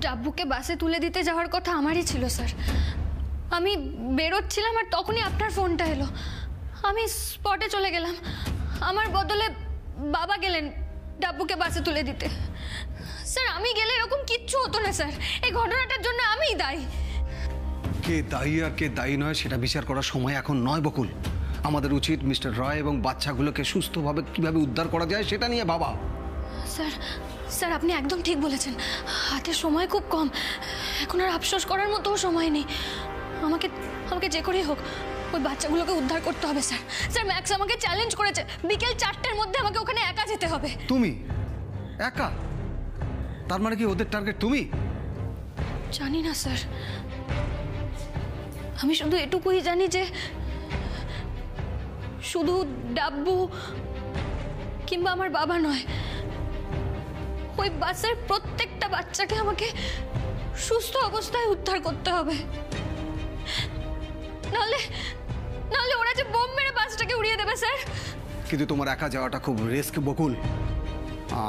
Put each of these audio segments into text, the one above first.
ডাব্বুকে বাসে তুলে দিতে যাওয়ার কথা আমারই ছিল স্যার। আমি বেরোচ্ছিলাম আর তখনই আপনার ফোনটা এলো। আমি স্পটে চলে গেলাম। আমার বদলে বাবা গেলেন ডাব্বুকে বাসে তুলে দিতে। স্যার আমি গেলে এরকম কিচ্ছু হতো না স্যার। এই ঘটনাটার জন্য আমিই দায়ী। কে দায়ী আর কে দায়ী নয় সেটা বিচার করার সময় এখন নয় বকুল। আমাদের উচিত মিস্টার রয় এবং বাচ্চাগুলোকে সুস্থভাবে কিভাবে উদ্ধার করা যায় সেটা নিয়ে ভাবা। স্যার স্যার আপনি একদম ঠিক বলেছেন। হাতে সময় খুব কম। এখন আর আফসোস করার মতো সময় নেই। আমাকে আমাকে যে করেই হোক ওই বাচ্চাগুলোকে উদ্ধার করতে হবে স্যার। স্যার ম্যাক্স আমাকে চ্যালেঞ্জ করেছে বিকেল 4টের মধ্যে আমাকে ওখানে একা যেতে হবে। তুমি একা? তার মানে কি ওদের টার্গেট তুমি? জানি না স্যার। আমি শুধু এটুকুই জানি যে শুধু ডাব্বু কিংবা আমার বাবা নয়, ওই বাসের প্রত্যেকটা বাচ্চাকে আমাকে সুস্থ অবস্থায় উদ্ধার করতে হবে। নাহলে ওরা যে বোম মেরে বাসটাকে উড়িয়ে দেবে স্যার। কিন্তু তোমার একা যাওয়াটা খুব রিস্ক বকুল।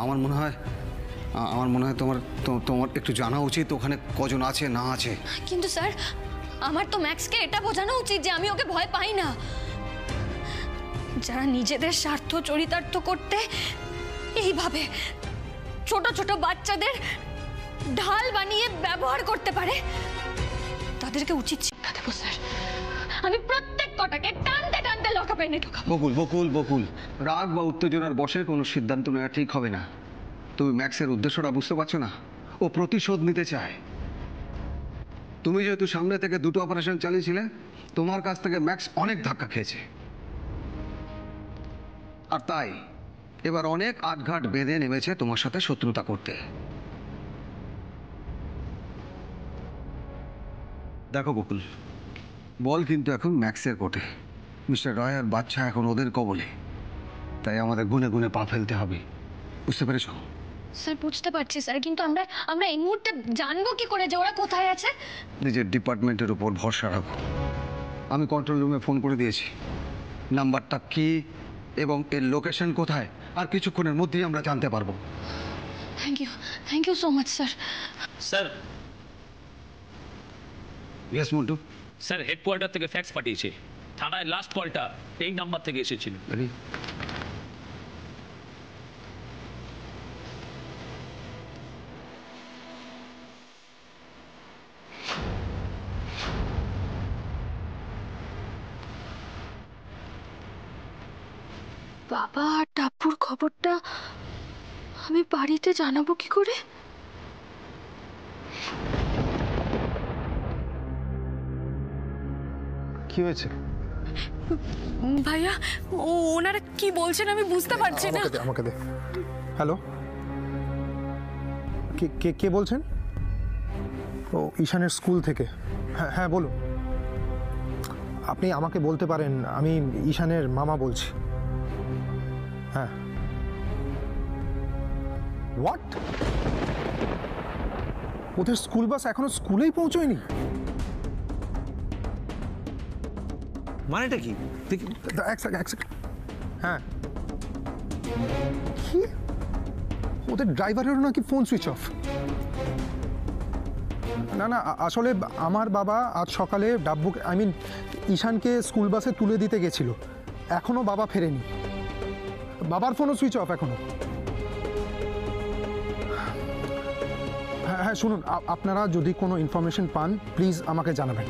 আমার মনে হয় তোমার একটু জানা উচিত ওখানে কজন আছে না আছে। কিন্তু স্যার আমার তো ম্যাক্সকে এটা বোঝানো উচিত যে আমি ওকে ভয় পাই না। যারা নিজেদের স্বার্থ চরিতার্থ করতে এইভাবে ছোট ছোট বাচ্চাদের ঢাল বানিয়ে ব্যবহার করতে পারে তাদেরকে উচিত শিক্ষা দেবো স্যার। আমি প্রত্যেক কটাকে টানতে টানতে লকআপে এনে ঢোকাবো। বকুল রাগ বা উত্তেজনার বশে কোনো সিদ্ধান্ত নেওয়া ঠিক হবে না। তুমি ম্যাক্সের উদ্দেশ্যটা বুঝতে পারছো না? ও প্রতিশোধ নিতে চায়। তুমি যেহেতু সামনে থেকে দুটো অপারেশন চালিয়েছিলে, তোমার কাছ থেকে ম্যাক্স অনেক ধাক্কা খেয়েছে, আর তাই এবার অনেক আটঘাট বেঁধে নেমেছে তোমার সাথে শত্রুতা করতে। দেখো বকুল, বল কিন্তু এখন ম্যাক্সের কোর্টে। মিস্টার রয় আর বাচ্চা এখন ওদের কবলে। তাই আমাদের গুনে গুনে পা ফেলতে হবে। বুঝতে পেরেছ? স্যার বুঝতে পারছি স্যার, কিন্তু আমরা এই মুহূর্তে জানবো কি করে যে ওরা কোথায় আছে? নিজের ডিপার্টমেন্টের উপর ভরসা রাখো। আমি কন্ট্রোল রুমে ফোন করে দিয়েছি। নাম্বারটা কি এবং এর লোকেশন কোথায় আর কিছুক্ষণের মধ্যেই আমরা জানতে পারবো। Thank you so much sir. Sir. Yes Montu. Sir headquarter থেকে ফ্যাক্স পাঠিয়েছে। থানায় লাস্ট কলটা এই নাম্বার থেকে এসেছিল। বাবা আর টাপুর খবরটা আমি বাড়িতে জানাবো কি করে? কি হয়েছে ভাইয়া? ওনারা কি বলছেন আমি বুঝতে পারছি না। আমাকে দে। হ্যালো, কে বলছেন? ও ঈশানের স্কুল থেকে। হ্যাঁ হ্যাঁ বলুন। আপনি আমাকে বলতে পারেন, আমি ঈশানের মামা বলছি। হ্যাঁ। হোয়াট? ওদের স্কুল বাস এখনো স্কুলেই পৌঁছয়নি? মানেটা কি? এক সেকেন্ড। হ্যাঁ, কি? ওদের ড্রাইভারেরও নাকি ফোন সুইচ অফ। না, আসলে আমার বাবা আজ সকালে ডাব্বুকে ঈশানকে স্কুল বাসে তুলে দিতে গেছিল। এখনো বাবা ফেরেনি। বাবার ফোনও সুইচ অফ এখনো। হ্যাঁ শুনুন, আপনারা যদি কোনো ইনফরমেশন পান প্লিজ আমাকে জানাবেন।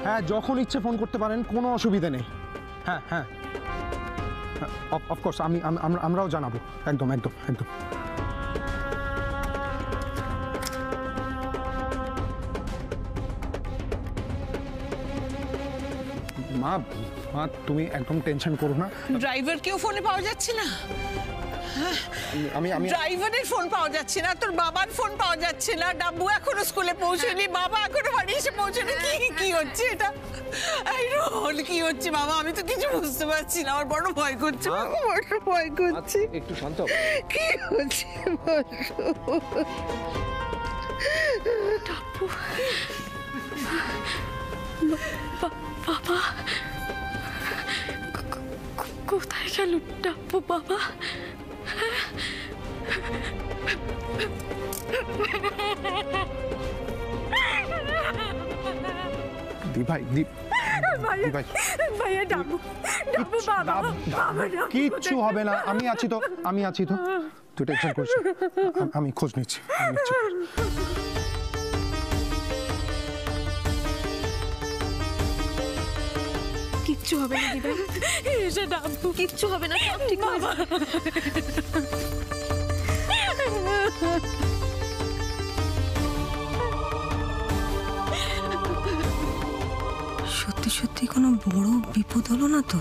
হ্যাঁ, যখন ইচ্ছে ফোন করতে পারেন, কোনো অসুবিধা নেই। হ্যাঁ হ্যাঁ, অফকোর্স আমরাও জানাবো। একদম। মা তুমি একদম টেনশন করো না। ড্রাইভারকেও ফোনে পাওয়া যাচ্ছে না। আমি ড্রাইভারের ফোন পাওয়া যাচ্ছে না, তোর বাবার ফোন পাওয়া যাচ্ছে না, ডাব্বু এখনো স্কুলে পৌঁছয়নি, বাবা এখনো বাড়ি এসে পৌঁছয়নি। কি হচ্ছে এটা? কি হচ্ছে বাবা? আমি তো কিছু বুঝতে পারছি না। আমার বড় ভয় করছে, বড় ভয় করছে। একটু শান্ত। কি হচ্ছে ডাব্বু, বাবা কোথায় গেল ডাব্বু? বাবা ভাই ভাই ভাইয়া ডাবু ডাবু বাবা বাবা কিচ্ছু হবে না, আমি আছি তো তুই টেনশন করিস না। আমি খোঁজ নিচ্ছি। কিচ্ছু হবে না দিদি এসে ডাবু কিচ্ছু হবে না, সব ঠিক হবে। সত্যি সত্যি কোনো বড় বিপদ হলো না তো?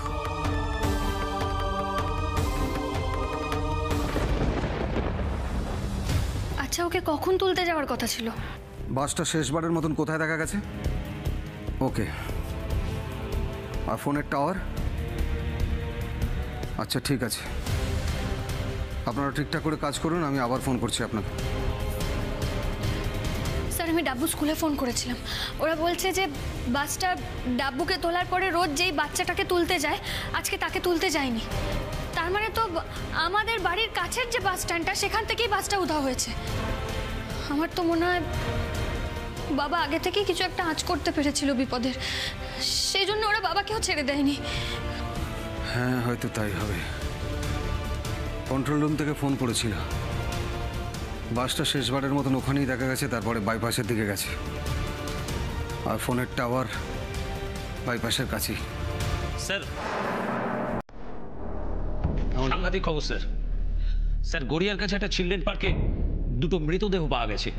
আচ্ছা, ওকে কখন তুলতে যাওয়ার কথা ছিল? বাসটা শেষবারের মতন কোথায় দেখা গেছে? ওকে, আর ফোনের টাওয়ার? আচ্ছা ঠিক আছে, আপনারা ঠিকঠাক করে কাজ করুন, আমি আবার ফোন করছি আপনাকে। স্যার, আমি ডাব্বু স্কুলে ফোন করেছিলাম। ওরা বলছে যে বাসটা ডাব্বুকে তোলার পরে রোজ যেই বাচ্চাটাকে তুলতে যায়, আজকে তাকে তুলতে যায়নি। তার মানে তো আমাদের বাড়ির কাছের যে বাস স্ট্যান্ডটা, সেখান থেকেই বাসটা উধাও হয়েছে। আমার তো মনে হয় বাবা আগে থেকেই কিছু একটা আঁচ করতে পেরেছিল বিপদের, সেই জন্য ওরা বাবাকেও ছেড়ে দেয়নি। হ্যাঁ, হয়তো তাই হবে। কন্ট্রোল রুম থেকে ফোন করেছিল, বাসটা শেষবারের মতন ওখানেই দেখা গেছে, তারপরে বাইপাসের দিকে গেছে। আর ফোনের টাওয়ার বাইপাসের কাছেই। স্যার, সাংঘাতিক খবর স্যার। স্যার, গড়িয়ার কাছে একটা চিলড্রেন পার্কে দুটো মৃতদেহ পাওয়া গেছে।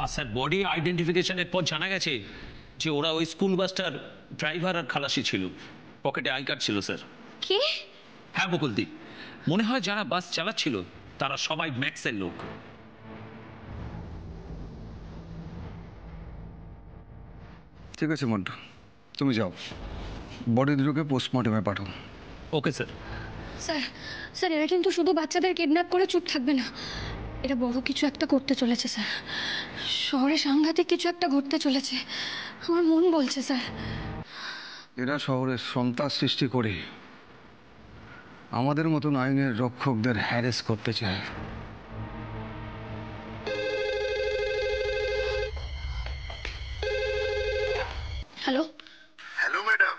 আর স্যার, বডি আইডেন্টিফিকেশনের পর জানা গেছে যে ওরা ওই স্কুল বাসটার ড্রাইভার আর খালাসি ছিল। পকেটে আই কার্ড ছিল স্যার। কি? হ্যাঁ বকুলদি, মনে হয় যারা বাস চালাচ্ছিল তারা সবাই ম্যাক্সের লোক। ঠিক আছে মন্টু, তুমি যাও, বডি দুটোকে পোস্টমর্টমে পাঠাও। Okay sir. স্যার স্যার, এরা কিন্তু শুধু বাচ্চাদের কিডন্যাপ করে চুপ থাকবে না, এটা বড় কিছু একটা করতে চলেছে স্যার। শহরে সাংঘাতিক কিছু একটা ঘটতে চলেছে, আমার মন বলছে স্যার। এরা শহরে সন্ত্রাস সৃষ্টি করে আমাদের মতন আইনের রক্ষকদের হ্যারেস করতে চায়। হ্যালো হ্যালো ম্যাডাম,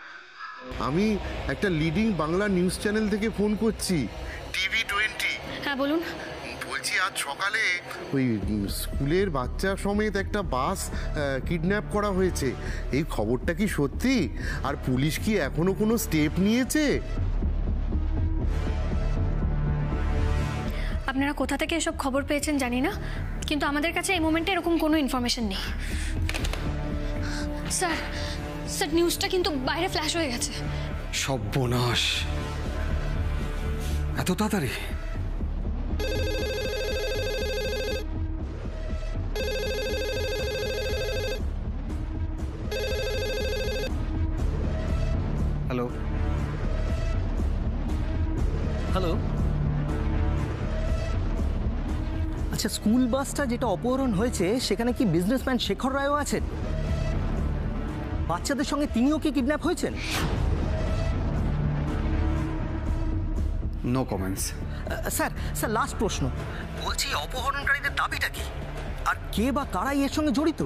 আমি একটা লিডিং বাংলা নিউজ চ্যানেল থেকে ফোন করছি, TV20। হ্যাঁ বলুন। বলছি আজ সকালে ওই স্কুলের বাচ্চা সমেত একটা বাস কিডন্যাপ করা হয়েছে। এই খবরটা কি সত্যি? আর পুলিশ কি এখনো কোনো স্টেপ নিয়েছে? আপনারা কোথা থেকে এসব খবর পেয়েছেন জানি না, কিন্তু আমাদের কাছে এই মোমেন্টে এরকম কোনো ইনফরমেশন নেই। স্যার স্যার, নিউজটা কিন্তু বাইরে ফ্ল্যাশ হয়ে গেছে। সর্বনাশ, এত তাড়াতাড়ি? হ্যালো হ্যালো, আচ্ছা, স্কুল বাসটা যেটা অপহরণ হয়েছে সেখানে কি বিজনেসম্যান শেখর রায়ও আছেন? বাচ্চাদের সঙ্গে তিনিও কি কিডন্যাপ হয়েছেন? No comments. Sir sir, last প্রশ্ন, বলছি অপহরণকারীদের দাবিটা কি, আর কে বা কারাই এর সঙ্গে জড়িত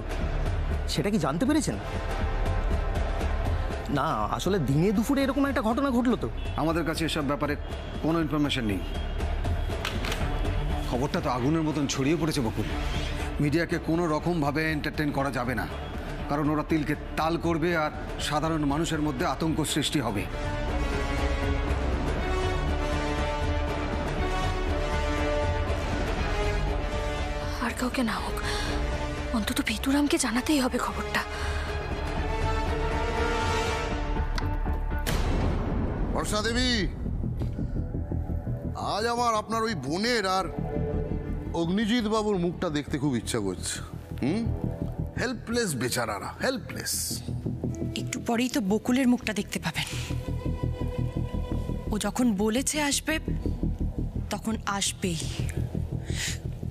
সেটা কি জানতে পেরেছেন? না, আসলে দিনে দুপুরে এরকম একটা ঘটনা ঘটলো তো। আমাদের কাছে এসব ব্যাপারে কোনো ইনফরমেশন নেই। খবরটা তো আগুনের মতন ছড়িয়ে পড়েছে বকুল, মিডিয়াকে কোনো রকমভাবে এন্টারটেন করা যাবে না, কারণ ওরা তিলকে তাল করবে আর সাধারণ মানুষের মধ্যে আতঙ্ক সৃষ্টি হবে। আর কাউকে না হোক, অন্তত ভিতুরামকে জানাতেই হবে খবরটা। বর্ষা দেবী, আজ আমার আপনার ওই বোনের আর অগ্নিজিৎ বাবুর মুখটা দেখতে খুব ইচ্ছা করছে। হেল্পলেস বেচারারা, হেল্পলেস। একটু পরেই তো বকুলের মুখটা দেখতে পাবেন। ও যখন বলেছে আসবে তখন আসবেই।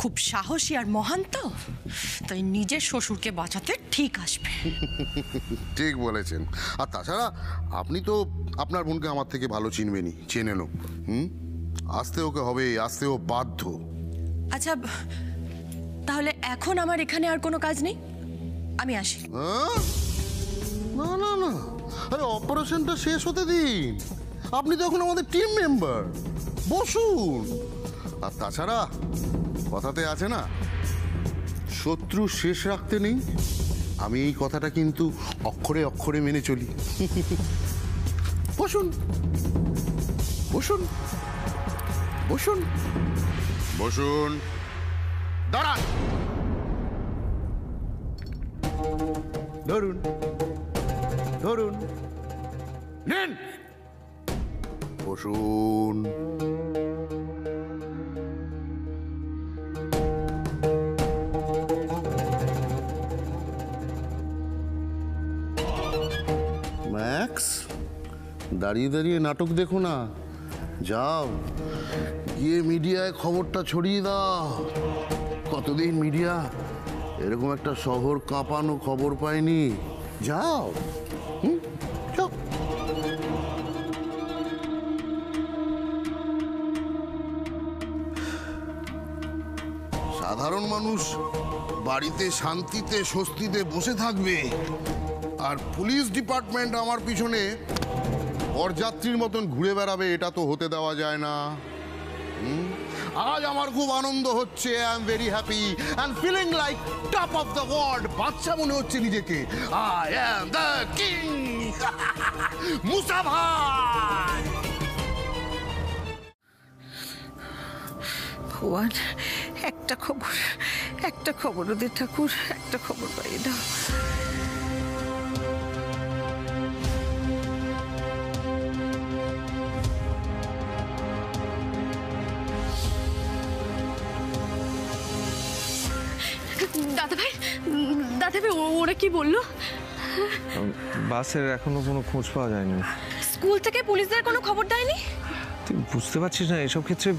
খুব সাহসী আর মহান তো, তাই নিজের শ্বশুরকে বাঁচাতে ঠিক আসবে। ঠিক বলেছেন। আর তাছাড়া আপনি তো আপনার বোনকে আমার থেকে ভালো চিনবেনই, চেনেনও। আসতে ওকে হবে, আসতে ও বাধ্য। আচ্ছা, তাহলে এখন আমার এখানে আর কোনো কাজ নেই, আমি আসি। না না না, আরে অপারেশনটা শেষ হতে দিন। আপনি তো এখন আমাদের টিম মেম্বার, বসুন। আর তাছাড়া কথাতে আছে না, শত্রু শেষ রাখতে নেই। আমি এই কথাটা কিন্তু অক্ষরে অক্ষরে মেনে চলি। বসুন বসুন বসুন বসুন, দাঁড়ান, ধরুন ধরুন, নেন, বসুন। ম্যাক্স, দাঁড়িয়ে দাঁড়িয়ে নাটক দেখো না, যাও গিয়ে মিডিয়ায় খবরটা ছড়িয়ে দাও। কতদিন মিডিয়া এরকম একটা শহর কাঁপানো খবর পায়নি। যাও, যাও। সাধারণ মানুষ বাড়িতে শান্তিতে স্বস্তিতে বসে থাকবে, আর পুলিশ ডিপার্টমেন্ট আমার পিছনে বরযাত্রীর মতন ঘুরে বেড়াবে, এটা তো হতে দেওয়া যায় না। আজ আমার খুব আনন্দ হচ্ছে, I am very happy and feeling like top of the world. বাচ্চা মনে হচ্ছে নিজেকে, I am the king. Musa ভাই, ভগবান, একটা খবর ওদের ঠাকুর, একটা খবর পাইয়ে দাও। দাদাভাই ওরা কি বললো? বাসের এখনো কোনো খোঁজ পাওয়া যায়নি। স্কুল থেকে পুলিশদের কোনো খবর দেয়নি? তুই বুঝতে পারছিস না, এসব ক্ষেত্রে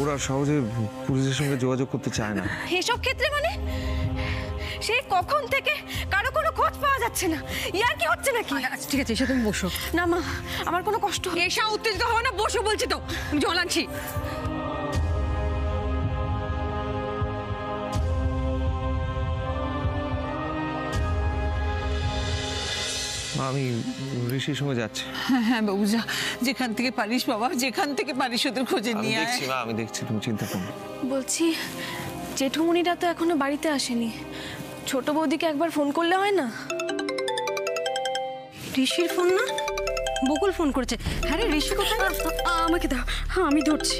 ওরা সহজে পুলিশের সঙ্গে যোগাযোগ করতে চায় না। এসব ক্ষেত্রে মানে সেই কখন থেকে কারো কোনো খোঁজ পাওয়া যাচ্ছে না, ইয়ার কি হচ্ছে নাকি? আচ্ছা ঠিক আছে, এসে তুমি বসো। না মা, আমার কোনো কষ্ট হয়। এসা উত্তেজিত হবে না, বসো বলছি তো, আমি জল আনছি। আমি ঋষির সঙ্গে যাচ্ছি। হ্যাঁ বাবু, যা, যেখান থেকে পারিস বাবা, যেখান থেকে পারিস ওদের খোঁজে আমি নিয়ে আয়। দেখছি মা, আমি দেখছি, তুমি চিন্তা করো না। বলছি, জেঠুমনিরা তো এখনো বাড়িতে আসেনি, ছোট বৌদিকে একবার ফোন করলে হয় না? ঋষির ফোন না, বকুল ফোন করেছে। হ্যাঁ রে, ঋষি কোথায়? আমাকে দাও, হ্যাঁ আমি ধরছি।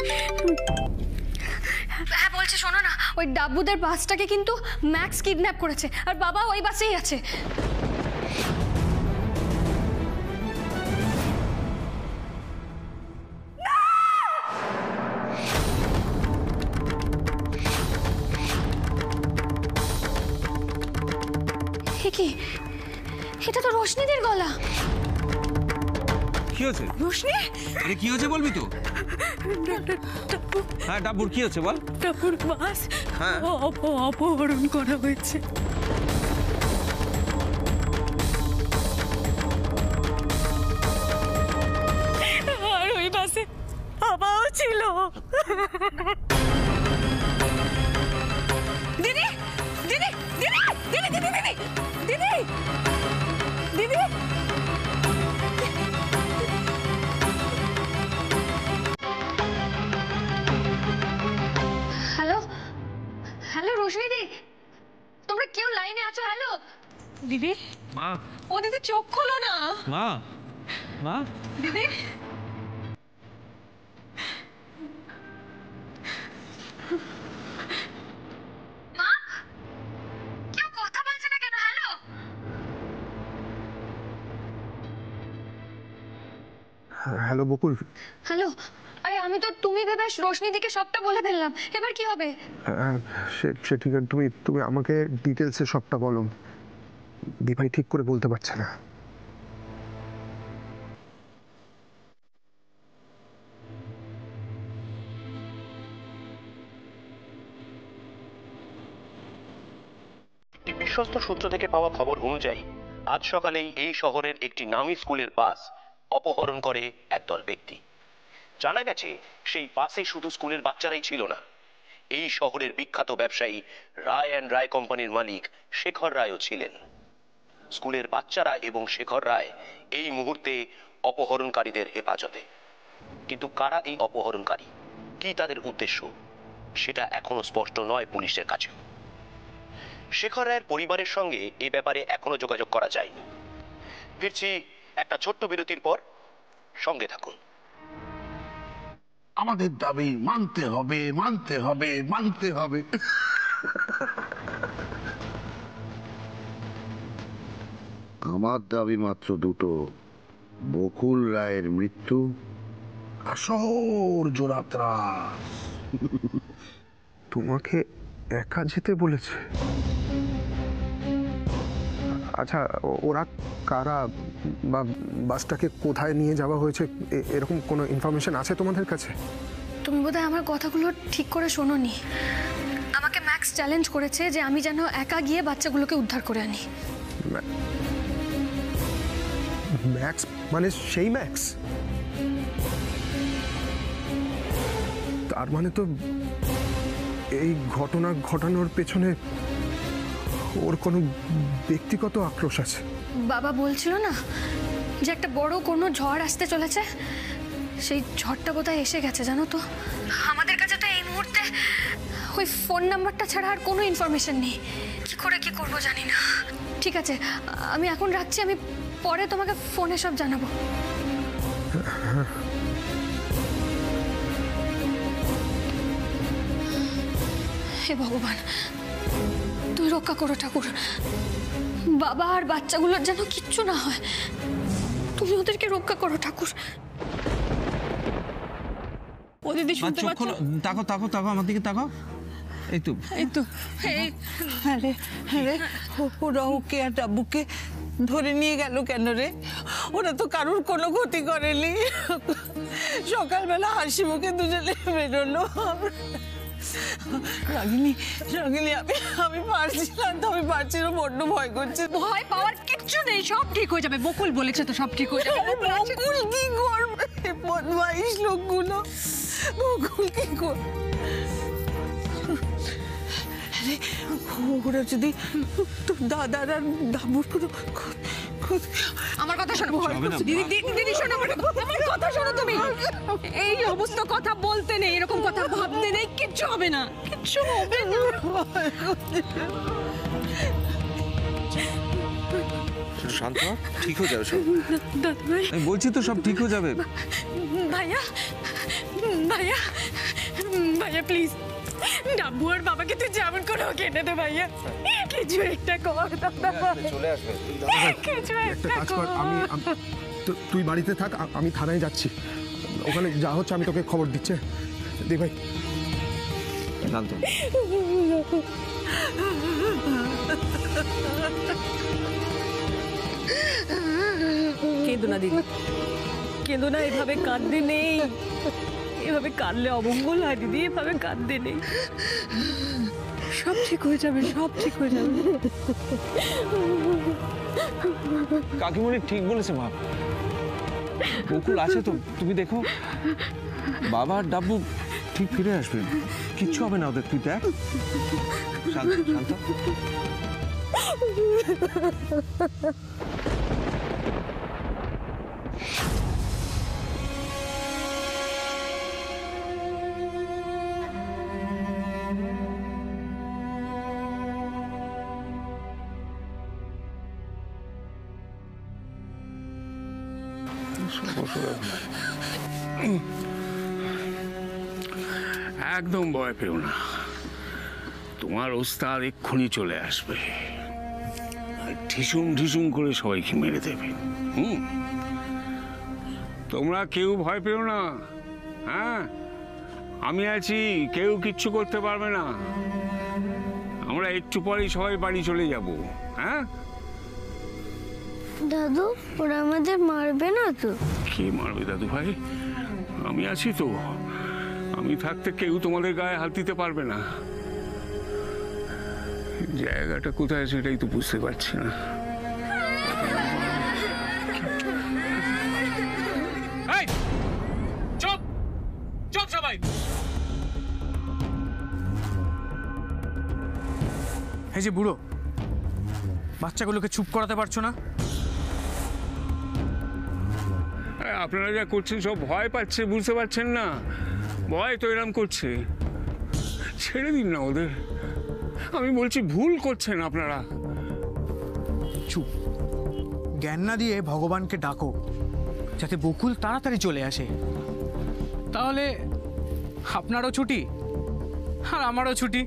হ্যাঁ বলছে, শোনো না, ওই ডাব্বুদের বাসটাকে কিন্তু ম্যাক্স কিডন্যাপ করেছে, আর বাবা ওই বাসেই আছে। কি, এটা তো রোশনিদের গলা। কি হয়েছে রোশনি? আরে কি হয়েছে বলবি তো? হ্যাঁ ডাব্বুর কি হয়েছে বল। ডাব্বুর বাস অপহরণ করা হয়েছে। আর ওই বাসে বাবাও ছিল। দিদি দিদি দিদি দিদি দিদি দিদি দিদি দিদি। হ্যালো হ্যালো, রোশনি দি, তোমরা কেউ লাইনে আছো? হ্যালো দিদি, মা, ও দিদি চোখ খোলো না। মা, মা, দিদি মা, কেউ কথা বলছে না কেন? হ্যালো হ্যালো বকুল। হ্যালো, আরে আমি তো তুমি ভেবে রোশনি দিকে সবটা বলে ফেললাম, এবার কি হবে? সে ঠিক আছে, তুমি আমাকে ডিটেলসে সবটা বলো। দিভাই ঠিক করে বলতে পারছে না। একটি বিশ্বস্ত সূত্র থেকে পাওয়া খবর অনুযায়ী আজ সকালেই এই শহরের একটি নামী স্কুলের বাস অপহরণ করে একদল ব্যক্তি। জানা গেছে সেই বাসে শুধু স্কুলের বাচ্চারাই ছিল না, এই শহরের বিখ্যাত ব্যবসায়ী রায় অ্যান্ড রায় কোম্পানির মালিক শেখর রায়ও ছিলেন। স্কুলের বাচ্চারা এবং শেখর রায় এই মুহূর্তে অপহরণকারীদের হেফাজতে। কিন্তু কারা এই অপহরণকারী, কি তাদের উদ্দেশ্য, সেটা এখনো স্পষ্ট নয় পুলিশের কাছে। শেখর রায়ের পরিবারের সঙ্গে এ ব্যাপারে এখনো যোগাযোগ করা যায়নি। ফিরছি একটা ছোট্ট বিরতির পর, সঙ্গে থাকুন। আমাদের দাবি মানতে হবে, মানতে হবে, মানতে হবে। আমার দাবি মাত্র দুটো, বকুল রায়ের মৃত্যু, আসর জোড়াত্রা। তোমাকে একা যেতে বলেছে? আচ্ছা, ওরা কারা বা বাসটাকে কোথায় নিয়ে যাওয়া হয়েছে এরকম কোনো ইনফরমেশন আছে তোমাদের কাছে? তুমি বোধহয় আমার কথাগুলো ঠিক করে শোনোনি। আমাকে ম্যাক্স চ্যালেঞ্জ করেছে যে আমি যেন একা গিয়ে বাচ্চাগুলোকে উদ্ধার করে আনি। ম্যাক্স মানে সেই ম্যাক্স? তার মানে তো এই ঘটনা ঘটানোর পেছনে ওর কোনো ব্যক্তিগত আক্রোশ আছে। বাবা বলছিল না যে একটা বড় কোনো ঝড় আসতে চলেছে, সেই ঝড়টা বোধহয় এসে গেছে জানো তো। আমাদের কাছে তো এই মুহূর্তে ওই ফোন নাম্বারটা ছাড়া আর কোনো ইনফরমেশন নেই। কি করে কি করব জানি না। ঠিক আছে, আমি এখন রাখছি, আমি পরে তোমাকে ফোনে সব জানাবো। হে ভগবান, তুই রক্ষা করো ঠাকুর। বাবা আর বাচ্চাগুলোর যেন কিচ্ছু না হয়, তুমি ওদেরকে রক্ষা করো ঠাকুর। ও দিদি শুনতে পাচ্ছ? তাকাও তাকাও তাকাও আমার দিকে তাকাও। এই তো এই তো, আরে আরে ওরা ওকে আর ডাব্বুকে ধরে নিয়ে গেল কেন রে? ওরা তো কারুর কোনো ক্ষতি করেনি। সকালবেলা হাসি মুখে দুজনে বেরোলো। রাগিনী রাগিনী, আমি পারছি না তো, আমি পারছি না, বড্ড ভয় করছে। ভয় পাওয়ার কিচ্ছু নেই, সব ঠিক হয়ে যাবে। বকুল বলেছে তো সব ঠিক হয়ে যাবে। বকুল কি করবে? বদমাইশ লোকগুলো, বকুল কি করবে? আরে ওরা যদি তোর দাদার আর ডাবুর কোনো আমার কথা শোনো দিদি, দিদি শোনো আমার কথা শোনো। তুমি এই সমস্ত কথা বলতে নেই, এরকম কথা ভাবতে নেই, কিচ্ছু হবে না, কিচ্ছু হবে না। শান্ত হ, ঠিক হয়ে যাবে সব। আমি বলছি তো সব ঠিক হয়ে যাবে। ভাইয়া ভাইয়া ভাইয়া প্লিজ, ডাব্বু আর বাবাকে তুই যেমন করে ওকে এনে দে ভাইয়া, কিছু একটা কর। চলে আসবে। কিছু একটা একটা কাজ কর, কর। তুই বাড়িতে থাক, আমি থানায় যাচ্ছি। ওখানে যা হচ্ছে আমি তোকে খবর দিচ্ছি। দে ভাই। শান্ত। কেঁদো না দিদি, কেঁদো না, এভাবে কাঁদতে নেই, এভাবে কাঁদলে অমঙ্গল হয় দিদি, এভাবে কাঁদতে নেই। সব ঠিক হয়ে যাবে, সব ঠিক হয়ে যাবে। কাকিমণি ঠিক বলেছে মা, বকুল আছে তো, তুমি দেখো বাবা আর ডাব্বু ঠিক ফিরে আসবেন, কিচ্ছু হবে না ওদের, তুই দেখ। শান্ত শান্ত। একদম ভয় পেও না, তোমার ওস্তাদ এক্ষুনি চলে আসবে, ঢিসুম ঢিসুম করে সবাইকে মেরে দেবে। তোমরা কেউ ভয় পেও না, হ্যাঁ আমি আছি, কেউ কিচ্ছু করতে পারবে না। আমরা একটু পরেই সবাই বাড়ি চলে যাব। হ্যাঁ দাদু, ওরা আমাদের মারবে না তো? কে মারবে দাদু ভাই? আমি আছি তো, আমি থাকতে কেউ তোমাদের গায়ে হাত দিতে পারবে না। জায়গাটা কোথায় সেটাই তো বুঝতে পারছি না। চুপ চুপ সবাই। এই যে বুড়ো, বাচ্চাগুলোকে চুপ করাতে পারছো না? আপনারা যা করছেন সব ভয় পাচ্ছে, বুঝতে পারছেন না? ভয় তো এরম করছে, ছেড়ে দিন না ওদের। আমি বলছি ভুল করছেন আপনারা। চুপ। জ্ঞান না দিয়ে ভগবানকে ডাকো যাতে বকুল তাড়াতাড়ি চলে আসে, তাহলে আপনারও ছুটি আর আমারও ছুটি।